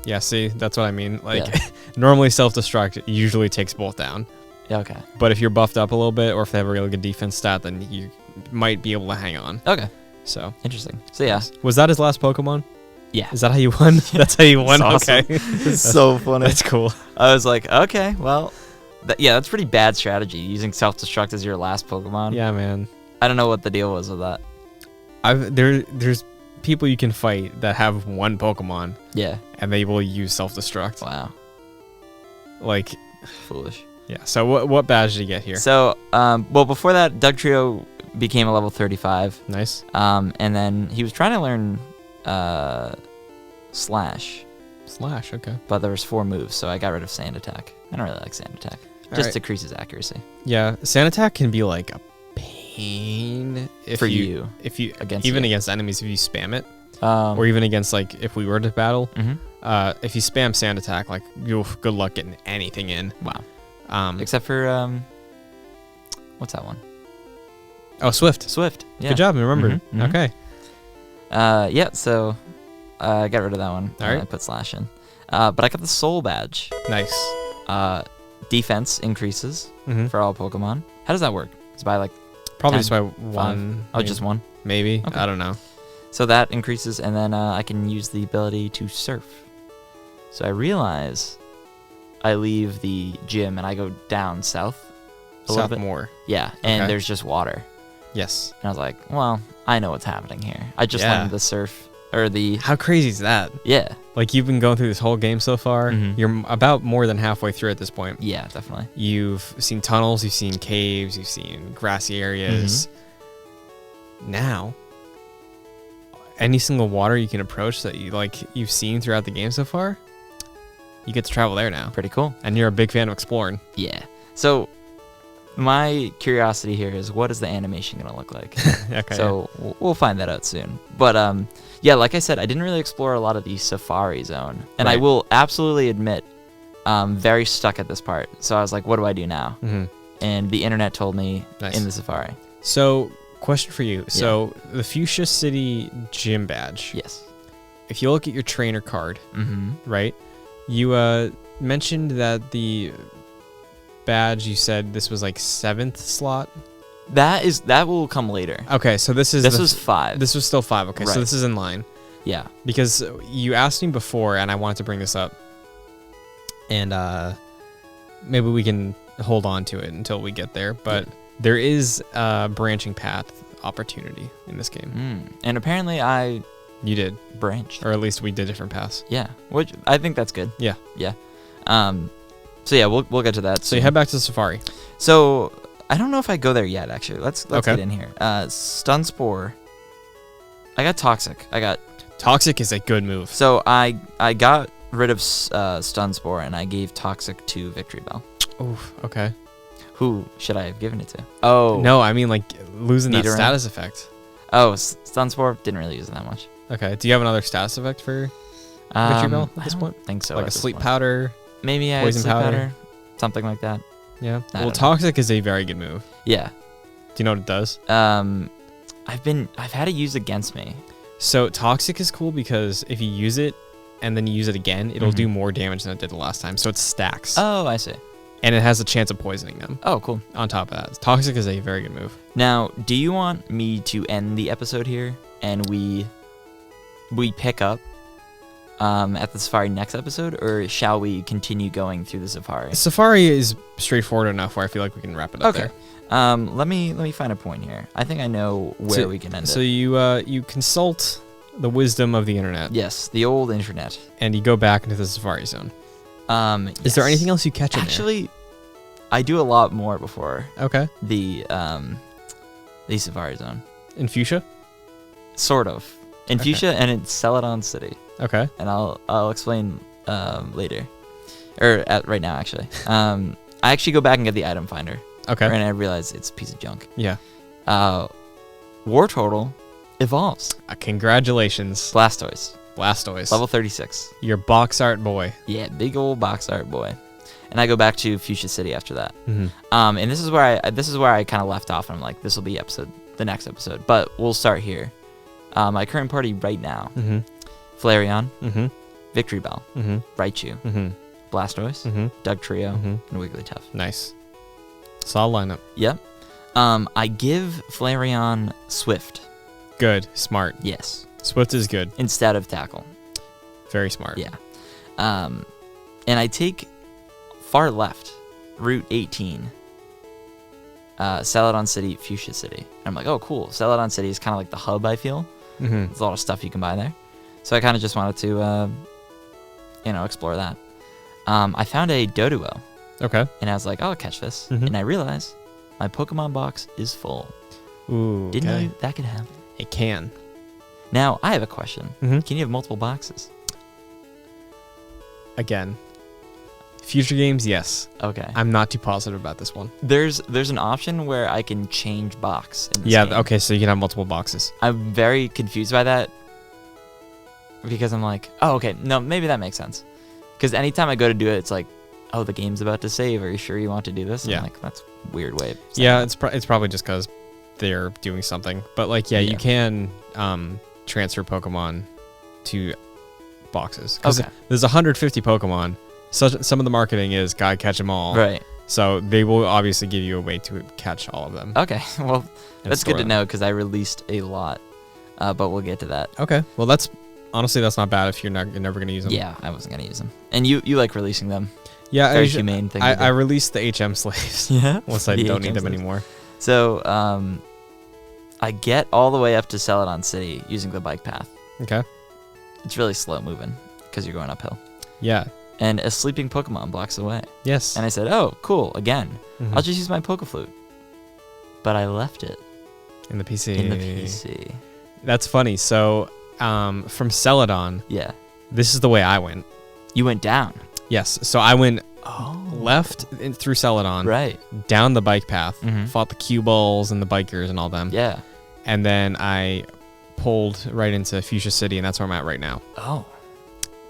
Yeah. See, that's what I mean. Like, Yeah. normally self-destruct usually takes both down. Yeah, okay. But if you're buffed up a little bit, or if they have a really good defense stat, then you might be able to hang on. Okay. So Interesting. So yeah. was that his last Pokemon? Yeah. Is that how you won? That's how you won. That's awesome. Okay. It's so funny. That's cool. I was like, okay, well, that's pretty bad strategy, using self-destruct as your last Pokemon. Yeah, man. I don't know what the deal was with that. There's people you can fight that have one Pokemon Yeah. and they will use self-destruct. Wow. Like, Foolish. yeah. So what badge did you get here? So, before that, Dugtrio became a level 35. Nice. And then he was trying to learn Slash, Okay. but there was 4 moves, so I got rid of Sand Attack. I don't really like Sand Attack. All Just right. decreases accuracy. Yeah, Sand Attack can be like a pain if For you you. Against even you. against enemies if you spam it, Or or even against like if we were to battle. Mhm. If you spam Sand Attack, like good luck getting anything in. Wow. Except for, what's that one? Oh, Swift. Swift. Yeah. Good job, remember. Mhm, mhm. Okay. Yeah, so I got rid of that one. All right. I put Slash in. But I got the Soul Badge. Nice. Defense increases Mhm. for all Pokemon. How does that work? It's by like, Probably 10, just by one. oh, just one? maybe. Okay. I don't know. So that increases, and then I can use the ability to surf. So I realize I leave the gym and I go down south a little South bit. more. Yeah, and Okay. there's just water. Yes. And I was like, well, I know what's happening here. I just Yeah. learned the surf, or the, How crazy is that? yeah. Like you've been going through this whole game so far. Mhm. You're about more than halfway through at this point. Yeah, definitely. You've seen tunnels, you've seen caves, you've seen grassy areas. Now, any single water you can approach that you've seen throughout the game so far, you get to travel there now. Pretty cool. And you're a big fan of exploring. Yeah. So my curiosity here is, what is the animation going to look like? Okay. So we'll find that out soon. But yeah, like I said, I didn't really explore a lot of the Safari Zone. And I Right. will absolutely admit, very stuck at this part. So I was like, what do I do now? hmm And the internet told me Nice. in the Safari. So, question for you. So, the Fuschia City gym badge. Yes. If you look at your trainer card, Mm-hmm. right? You mentioned that the badge, you said this was like 7th slot. That will come later. Okay, so this is This was 5. this was still 5. Okay, so Right. this is in line Yeah. because you asked me before, and I wanted to bring this up, and maybe we can hold on to it until we get there, but there is a branching path opportunity in this game. And apparently You did, branched. or at least we did different paths. Yeah, which I think that's good. Yeah. Yeah. So yeah, we'll get to that. So you head back to the safari. So I don't know if I go there yet. Actually, let's Okay. get in here. Stun Spore. I got Toxic. Toxic is a good move. So I got rid of Stun Spore and I gave Toxic to Victory Bell. Oof. Okay. Who should I have given it to? Oh No, I mean like losing that Nidoran? status effect. Oh, Stun Spore didn't really use it that much. Okay. Do you have another status effect for Victory Bell at this I point? don't think so. like at a this sleep point. powder? Maybe I had poison sleep powder? powder, something like that. Yeah. I Well, don't know. Toxic is a very good move. Yeah. Do you know what it does? I've had it used against me. So Toxic is cool because if you use it and then you use it again, it'll Mhm. do more damage than it did the last time. So it stacks. Oh, I see. And it has a chance of poisoning them. Oh, cool. On top of that, Toxic is a very good move. Now, do you want me to end the episode here and we pick up at the safari next episode, or shall we continue going through the safari? Safari is straightforward enough where I feel like we can wrap it up Okay. there. Let me find a point here. I think I know where we can end So it. you consult the wisdom of the internet, Yes, the old internet. and you go back into the safari zone. Is there Yes. anything else you catch in Actually, I do a lot more before there? Okay. the safari zone. In Fuschia? Sort of. In Okay. Fuschia and in Celadon City. Okay. And I'll explain later, or right now actually. I actually go back and get the item finder, Okay. and I realize it's a piece of junk. Yeah. War Turtle evolves. Congratulations, Blastoise, Blastoise. level 36. Your box art boy. Yeah, big old box art boy. And I go back to Fuchsia City after that. Mm-hmm. And this is where I kind of left off. And I'm like, this will be the next episode, but we'll start here. My current party right now: Mm-hmm. Flareon, Mm-hmm. Victory Bell, Mm-hmm. Raichu, Mm-hmm. Blastoise, Mm-hmm. Doug Trio, Mm-hmm. and Wigglytuff. Nice. Solid lineup. Yep. I give Flareon Swift. Good. Smart. Yes. Swift is good. Instead of Tackle. Very smart. Yeah. And I take far left, Route 18, Celadon City, Fuchsia City. And I'm like, oh, cool. Celadon City is kind of like the hub, I feel. Mm-hmm. There's a lot of stuff you can buy there. So I kind of just wanted to, explore that. I found a Doduo. Okay. And I was like, I'll catch this. Mhm. And I realized my Pokemon box is full. Ooh. Didn't okay. know that could happen. It can. Now, I have a question. Mhm. Can you have multiple boxes? Again. Future games, yes. Okay. I'm not too positive about this one. There's an option where I can change box in this Yeah. game. Okay. So you can have multiple boxes. I'm very confused by that because I'm like, oh, okay, no, maybe that makes sense. Because anytime I go to do it, it's like, oh, the game's about to save. Are you sure you want to do this? Yeah. I'm like, that's a weird way of saying Yeah. that. It's probably just because they're doing something. But like, yeah, Yeah. you can transfer Pokemon to boxes. 'Cause Okay. there's 150 Pokemon. So some of the marketing is gotta catch them all. Right. So they will obviously give you a way to catch all of them. Okay. Well, and that's store good to them. know because I released a lot. But we'll get to that. Okay. Well, that's not bad if you're never gonna use them. Yeah, I wasn't gonna use them. And you like releasing them. Yeah. Very I humane thing. to do. I released the HM slaves yeah. once I The don't need HM them slaves. anymore. So I get all the way up to Celadon City using the bike path. Okay. It's really slow moving because you're going uphill. Yeah. And a sleeping Pokemon blocks the way. Yes. And I said, oh, cool, again. Mhm. I'll just use my Pokeflute. But I left it in the PC. in the PC. That's funny. So, from Celadon, Yeah. this is the way I went. You went down. Yes. So I went Oh. left through Celadon, Right. down the bike path, Mhm. fought the cue balls and the bikers and all them. Yeah. And then I pulled right into Fuchsia City, and that's where I'm at right now. Oh.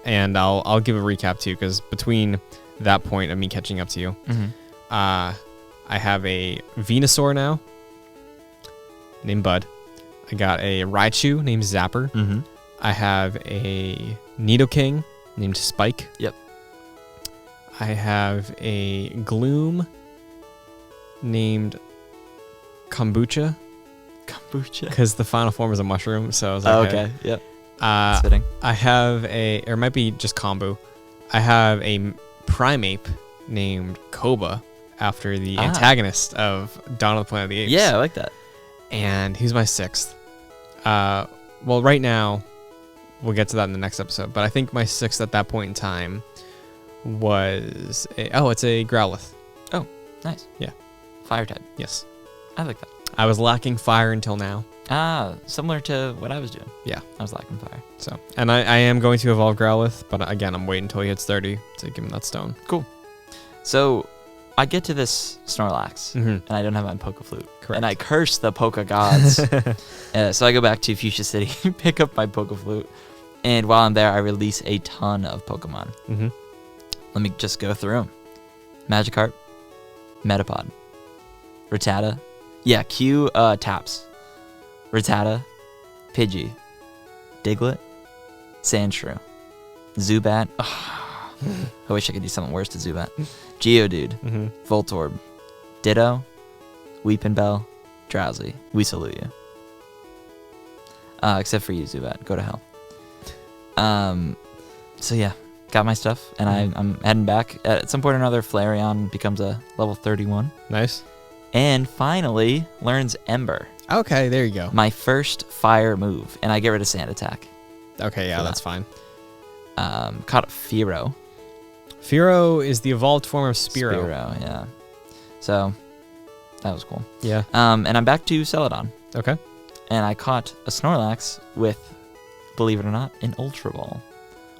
And I'll give a recap too, because between that point of me catching up to you, Mm-hmm. I have a Venusaur now named Bud. I got a Raichu named Zapper. Mm-hmm. I have a Nidoking named Spike. Yep. I have a Gloom named Kombucha, Kombucha. because the final form is a mushroom. So I was Oh, like, okay. Yep. Uh, Fitting. I have or it might be just Kombu. I have a Primeape named Koba, after the antagonist of Dawn of the Planet of the Apes. Yeah, I like that. And he's my 6th. Well, right now, we'll get to that in the next episode, but I think my 6th at that point in time was it's a Growlithe. Oh, nice. Yeah. Fire type. Yes. I like that. I was lacking fire until now. Similar to what I was doing. Yeah. I was lacking fire. So, and I am going to evolve Growlithe, but again, I'm waiting until he hits 30 to give him that stone. Cool. So, I get to this Snorlax, and I don't have my Pokeflute. Correct. And I curse the Poke gods. So I go back to Fuschia City, pick up my Pokeflute, and while I'm there, I release a ton of Pokemon. Let me just go through them. Magikarp, Metapod, Rattata. Yeah, Q taps. Rattata, Pidgey, Diglett, Sandshrew, Zubat. I wish I could do something worse to Zubat. Geodude, Voltorb, Ditto, Weepinbell, Drowsy. We salute you. Except for you, Zubat. Go to hell. So yeah, got my stuff, and I'm heading back. At some point or another, Flareon becomes a level 31. Nice. And finally learns Ember. Okay, there you go. My first fire move, and I get rid of Sand Attack. Okay, yeah, that's fine. Caught Fearow. Fearow is the evolved form of Spearow. Spearow, yeah. So, that was cool. Yeah. And I'm back to Celadon. Okay. And I caught a Snorlax with, believe it or not, an Ultra Ball.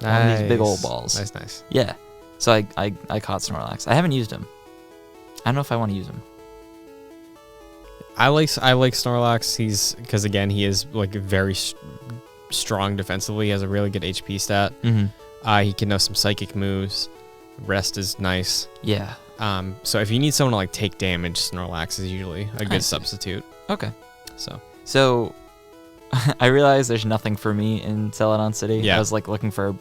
Nice. One of these big old balls. Nice. Yeah. So I caught Snorlax. I haven't used him. I don't know if I want to use him. I like Snorlax. Because again, he is like very strong defensively. He has a really good HP stat. He can know some psychic moves. Rest is nice. Yeah. So if you need someone to like take damage, Snorlax is usually a good substitute. Okay. So I realized there's nothing for me in Celadon City. Yeah. I was like looking for,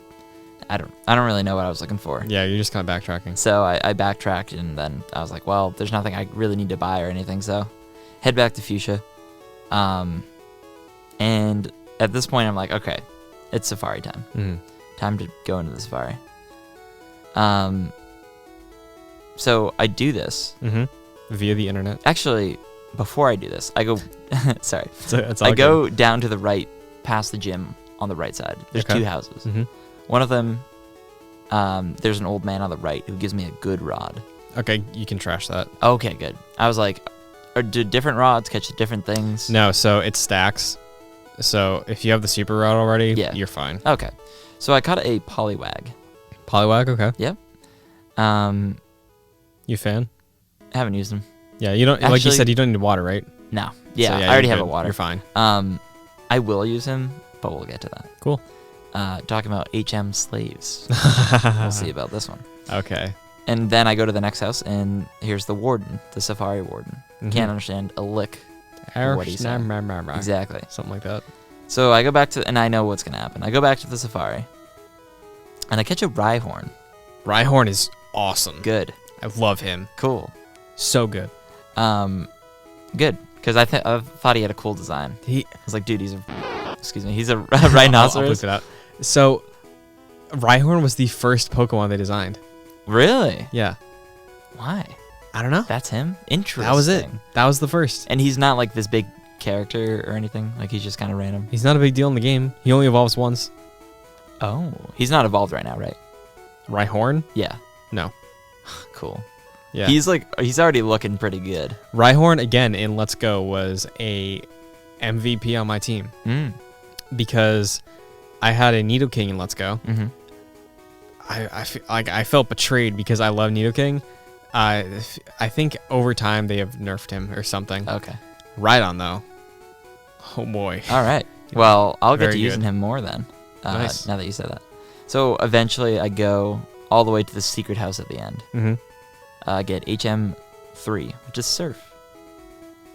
I don't really know what I was looking for. Yeah, you're just kind of backtracking. So I backtracked, and then I was like, well, there's nothing I really need to buy or anything. So head back to Fuschia. And at this point, I'm like, okay, it's safari time. Time to go into the safari. So I do this. Via the internet. Actually, before I do this, I go, sorry. I go down to the right, past the gym on the right side. There's two houses. One of them, there's an old man on the right who gives me a good rod. Okay, you can trash that. Okay, good. I was like, do different rods catch different things? No, so it stacks. So if you have the super rod already, you're fine. Okay. So I caught a Poliwag. Poliwag, okay. Yep. You a fan? I haven't used them. Yeah, you don't. Actually, like you said, you don't need water, right? No. Yeah, so, I already have a water. You're fine. I will use him, but we'll get to that. Cool. Talking about HM slaves. We'll see about this one. Okay. And then I go to the next house, and here's the warden, the safari warden. Can't understand a lick of what he's saying. Exactly. Something like that. So I go back to, and I know what's going to happen. I go back to the safari, and I catch a Rhyhorn. Rhyhorn is awesome. Good. I love him. Cool. So good. Good, because I thought he had a cool design. I was like, dude, he's a rhinoceros. I'll put it out. So, Rhyhorn was the first Pokemon they designed. Really? Yeah. Why? I don't know. That's him? Interesting. That was it. That was the first. And he's not like this big character or anything? Like, he's just kind of random? He's not a big deal in the game. He only evolves once. Oh. He's not evolved right now, right? Rhyhorn? Yeah. No. Cool. Yeah. He's already looking pretty good. Rhyhorn, again, in Let's Go, was a MVP on my team. Because I had a Nidoking in Let's Go. I felt betrayed because I love Nidoking. I think over time they have nerfed him or something. Okay. Rhydon, though. Oh, boy. All right. Well, I'll get Very to using good. him more then. Nice. Now that you said that. So eventually I go all the way to the secret house at the end. Get HM3, which is Surf.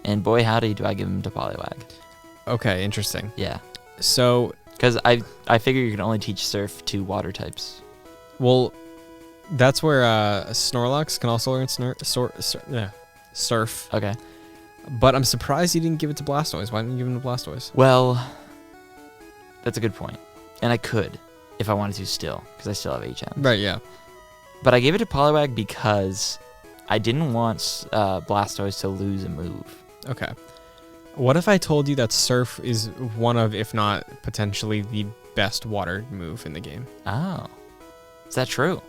And boy, howdy, do I give him to Poliwag. Okay, interesting. Yeah. So... Because I figure you can only teach Surf to water types. Well, that's where Snorlax can also learn Surf. Okay. But I'm surprised you didn't give it to Blastoise. Why didn't you give him to Blastoise? Well, that's a good point. And I could, if I wanted to still, because I still have HM. Right, yeah. But I gave it to Poliwag because I didn't want Blastoise to lose a move. Okay. What if I told you that Surf is one of, if not potentially the best water move in the game? Oh. Is that true?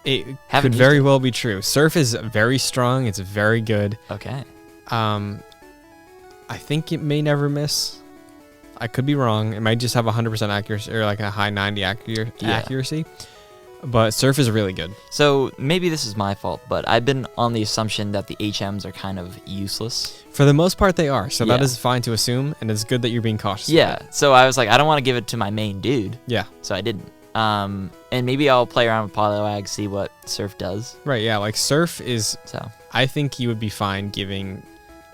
It Haven't could used very it. well be true. Surf is very strong. It's very good. Okay. I think it may never miss. I could be wrong. It might just have 100% accuracy or like a high 90 accuracy. But Surf is really good. So maybe this is my fault, but I've been on the assumption that the HMs are kind of useless. For the most part, they are. So that Yeah. is fine to assume, and it's good that you're being cautious. Yeah. About it. So I was like, I don't want to give it to my main dude. Yeah. So I didn't. And maybe I'll play around with Poliwag, see what Surf does. Right. Yeah. Like Surf is. So I think you would be fine giving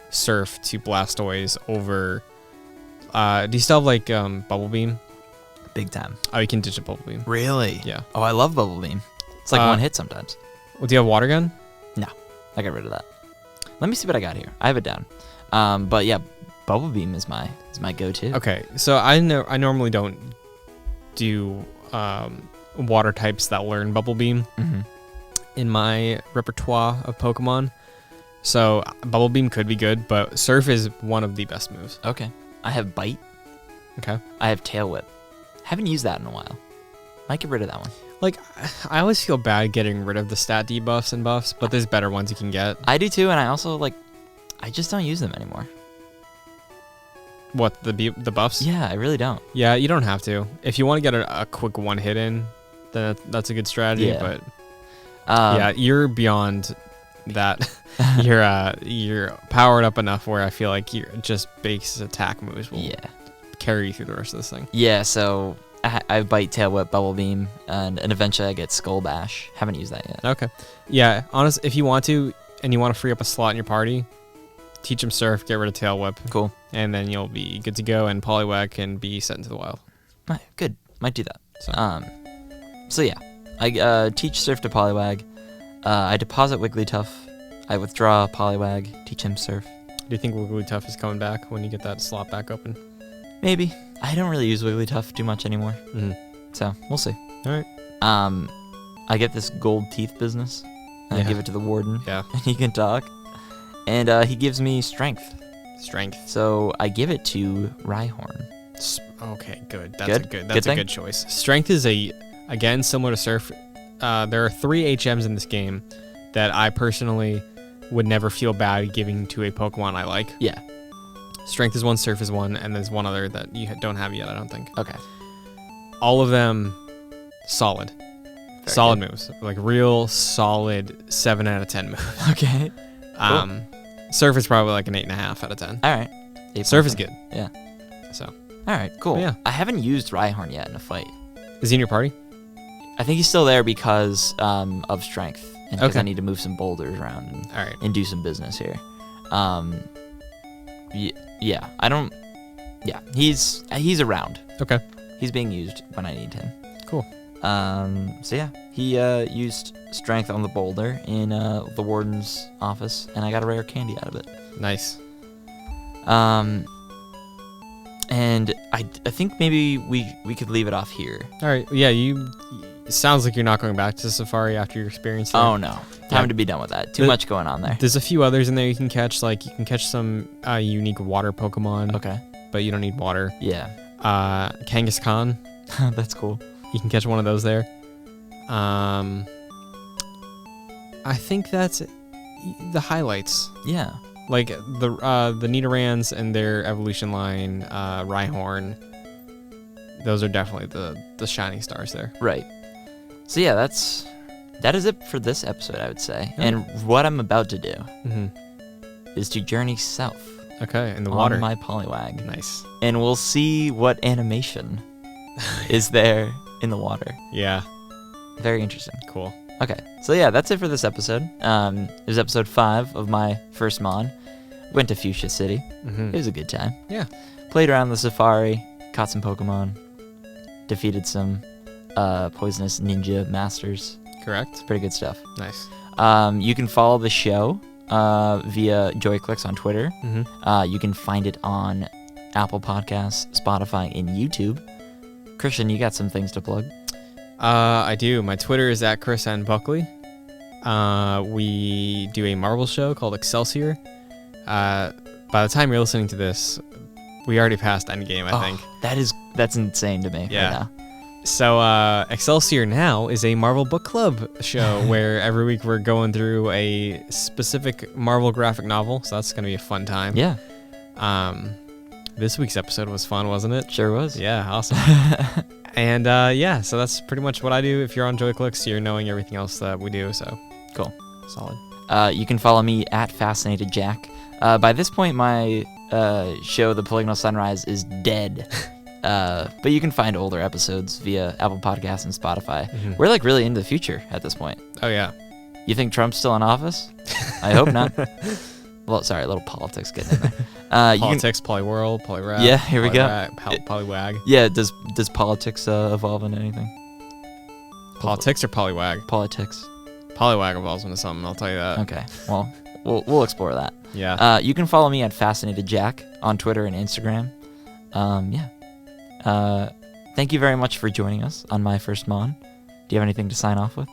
Surf to Blastoise over. Do you still have like Bubble Beam? big time. Oh, you can ditch a Bubble Beam. Really? Yeah. Oh, I love Bubble Beam. It's like one hit sometimes. Well, do you have Water Gun? No, I got rid of that. Let me see what I got here. I have it down. But yeah, Bubble Beam is my go-to. Okay, so I normally don't do water types that learn Bubble Beam in my repertoire of Pokemon. So Bubble Beam could be good, but Surf is one of the best moves. Okay. I have Bite. Okay. I have Tail Whip. Haven't used that in a while. Might get rid of that one. Like, I always feel bad getting rid of the stat debuffs and buffs, but there's better ones you can get. I do too, and I also I just don't use them anymore. What, the buffs? Yeah, I really don't. Yeah, you don't have to. If you want to get a quick one hit in, then that's a good strategy. Yeah. But Yeah. you're beyond that. You're powered up enough where I feel like your just base attack moves will carry you through the rest of this thing. Yeah, so I Bite, Tail Whip, Bubble Beam, and eventually I get Skull Bash. Haven't used that yet. Okay. Yeah, honest, if you want to, and you want to free up a slot in your party, teach him Surf, get rid of Tail Whip. Cool. And then you'll be good to go, and Poliwag can be sent into the wild. Right, good. Might do that. So, So yeah, I teach Surf to Poliwag. I deposit Wigglytuff. I withdraw Poliwag, teach him Surf. do you think Wigglytuff is coming back when you get that slot back open? Maybe. I don't really use Wigglytuff too much anymore. Mm-hmm. So, we'll see. All right. I get this gold teeth business. And I give it to the warden. Yeah. And he can talk. And he gives me strength. Strength. So I give it to Rhyhorn. Okay, good. That's Good? a good. Good That's a thing? good choice. Strength is again similar to Surf. There are 3 HMs in this game that I personally would never feel bad giving to a Pokemon I like. Yeah. Strength is one, Surf is one, and there's one other that you don't have yet, I don't think. Okay. All of them solid. Very solid good. moves. Like real solid 7 out of 10 moves. Okay. Surf is probably like an 8.5 out of 10. All right. Surf is good. Yeah. So, All right, cool. Yeah. I haven't used Rhyhorn yet in a fight. is he in your party? I think he's still there because of strength. And because Okay. I need to move some boulders around All right. and do some business here. Yeah, I don't... Yeah, he's around. Okay. He's being used when I need him. Cool. So yeah, he used strength on the boulder in the warden's office, and I got a rare candy out of it. Nice. And I think maybe we could leave it off here. All right. Yeah, it sounds like you're not going back to Safari after your experience there. Oh no, time Yeah. to be done with that. Too much going on there. There's a few others in there you can catch. Like, you can catch some unique water Pokemon. Okay. But you don't need water. Yeah, Kangaskhan. that's cool. You can catch one of those there. I think that's the highlights. Yeah. Like the Nidorans and their evolution line, Rhyhorn. Those are definitely the shining stars there. Right. So yeah, that is it for this episode, I would say. Yeah. And what I'm about to do Mm-hmm. is to journey south Okay, in the on water. my Poliwag, Nice. and we'll see what animation is there in the water. Yeah. Very interesting. Cool. Okay, so yeah, that's it for this episode. It was episode 5 of my first Mon. Went to Fuschia City. Mm-hmm. It was a good time. Yeah. Played around the safari, caught some Pokemon, defeated some poisonous ninja masters. Correct. Pretty good stuff. Nice. You can follow the show via JoyClicks on Twitter. Mm-hmm. You can find it on Apple Podcasts, Spotify, and YouTube. Christian, you got some things to plug? I do. My Twitter is @ChrisNBuckley. we do a Marvel show called Excelsior. By the time you're listening to this, we already passed Endgame, I think. That's insane to me Yeah. right now. So Excelsior Now is a Marvel book club show where every week we're going through a specific Marvel graphic novel. So that's going to be a fun time. Yeah, This week's episode was fun, wasn't it? sure was. Yeah, awesome. And yeah, so that's pretty much what I do. If you're on JoyClicks, you're knowing everything else that we do. So Cool. solid. You can follow me at Fascinated Jack. By this point, my show, The Polygonal Sunrise, is dead. But you can find older episodes via Apple Podcasts and Spotify. Mhm. We're like really into the future at this point. Oh yeah. You think Trump's still in office? I hope not. Well, sorry, a little politics getting in there. Politics, Polyworld, Polyrap. Yeah, here we go. Polywag. Yeah, does politics evolve into anything? Politics or Polywag? Politics. Polywag evolves into something, I'll tell you that. Okay, well, we'll explore that. Yeah. You can follow me at Fascinated Jack on Twitter and Instagram. Yeah. Thank you very much for joining us on my first Mon. Do you have anything to sign off with?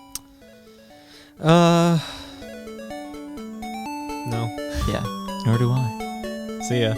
No. Yeah, nor do I. See ya.